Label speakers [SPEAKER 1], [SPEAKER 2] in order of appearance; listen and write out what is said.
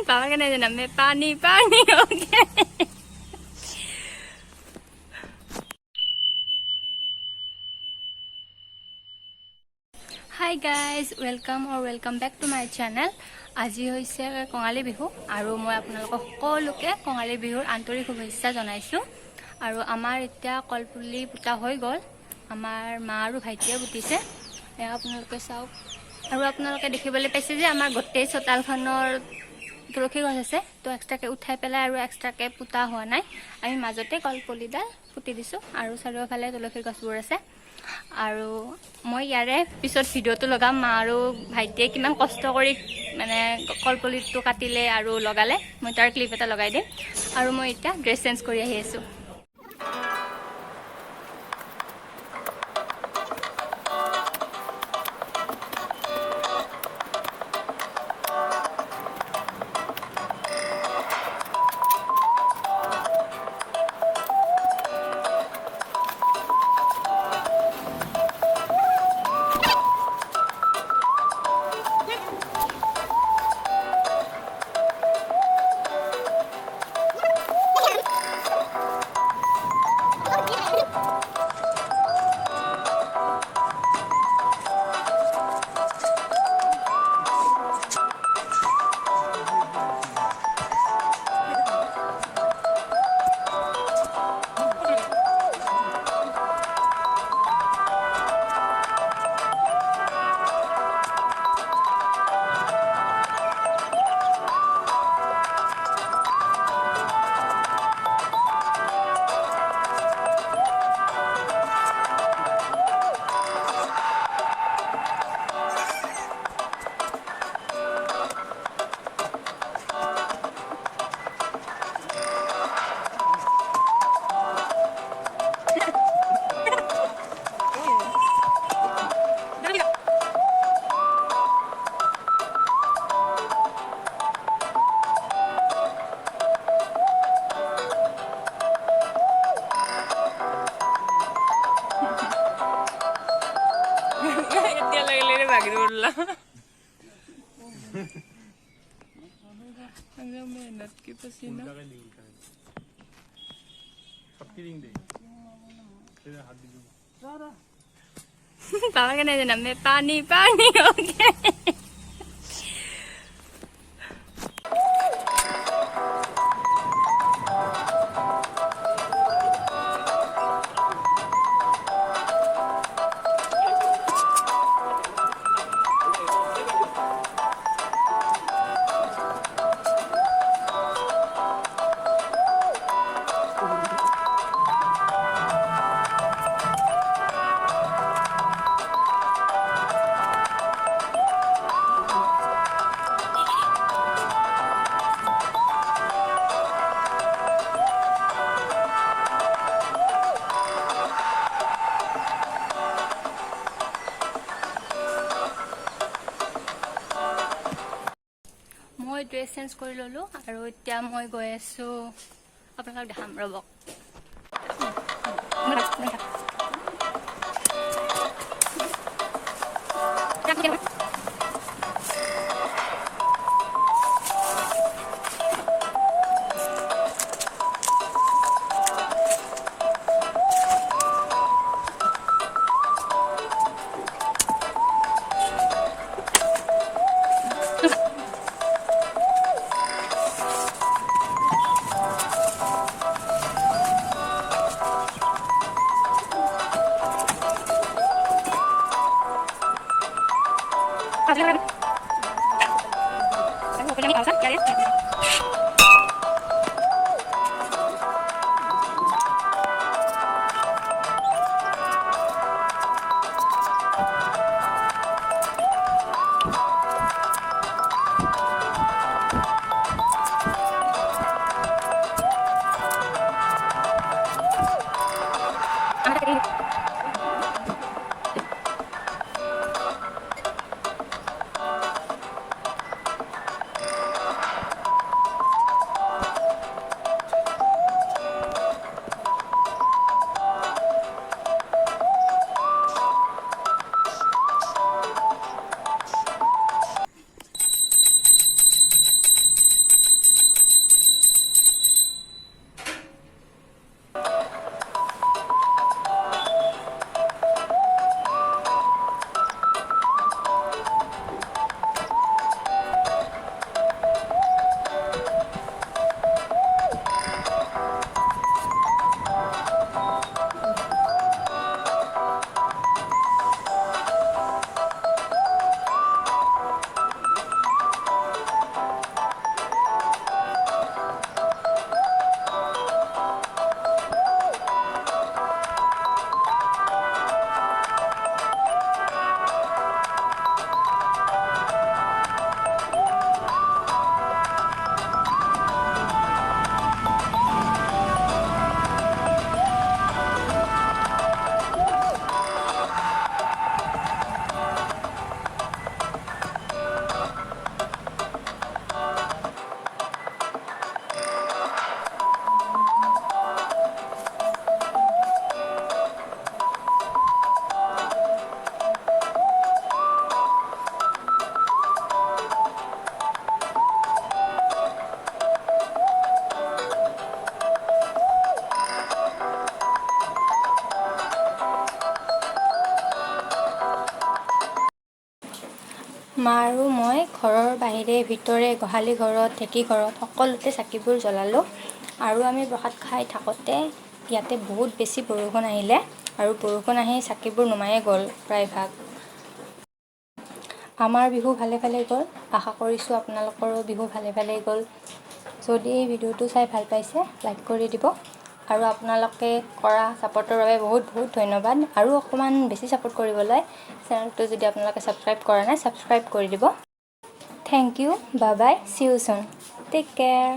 [SPEAKER 1] पापा का नहीं मैं पानी पानी हो गया hi guys welcome back to my channel आज कंगाली बिहु और मैं आपलोक सकलोके कंगाली बिहुर आंतरिक शुभेच्छा जनाइছো और आमार इतना कलपुली पुता हो गल आमार मा और भाइटिए पुतिसे आपलोके चाওক और आपलोके देखिबले पाइसे जे आमार गोटेई चोतालखনৰ तुलसी गछ আছে तो एक्सट्राके उठाई पेলাই और एक्सट्राके पुता हुआ ना आमी মাজতে कलपुलिडाल पुति दिसो और चारिওফালে तुलसी गछবোৰ আছে আৰু মই ইয়াৰে পিছত ভিডিওটো লগাম মা আৰু ভাইটিয়ে কিমান কষ্ট কৰি মানে কলপুলিটো কাটিলে আৰু লগালে মই তাৰ ক্লিপ এটা লগাই দিম আৰু মই এতিয়া ড্ৰেছ চেঞ্জ কৰি আহি আছো मेहनत की पसीना पापा का नहीं मैं पानी पानी हो गया মই ড্ৰেছ চেঞ্জ কৰি ললো আৰু এতিয়া মই গৈ আছো আপোনালোকক দেখাম ৰবক মা আৰু মই ঘৰৰ বাহিৰে ভিতৰে গোহালি ঘৰত ঢেঁকী ঘৰত সকলোতে চাকিবোৰ জ্বলালোঁ আৰু আমি প্ৰসাদ খাই থাকোঁতে ইয়াতে বহুত বেছি বৰষুণ আহিলে আৰু বৰষুণ আহি চাকিবোৰ নুমায়ে গ'ল প্ৰায়ভাগ। আমাৰ বিহু ভালে ভালে গ'ল। আশা কৰিছোঁ আপোনালোকৰো বিহু ভালে ভালেই গ'ল। যদি এই ভিডিঅ'টো চাই ভাল পাইছে লাইক কৰি দিব আৰু আপোনালোকে কৰা ছাপোৰ্টৰ বাবে বহুত বহুত ধন্যবাদ। আৰু অকণমান বেছি ছাপোৰ্ট কৰিবলৈ চেনেলটো যদি আপোনালোকে ছাবস্ক্ৰাইব কৰা নাই ছাবস্ক্ৰাইব কৰি দিব। Thank you, bye bye, see you soon, take care.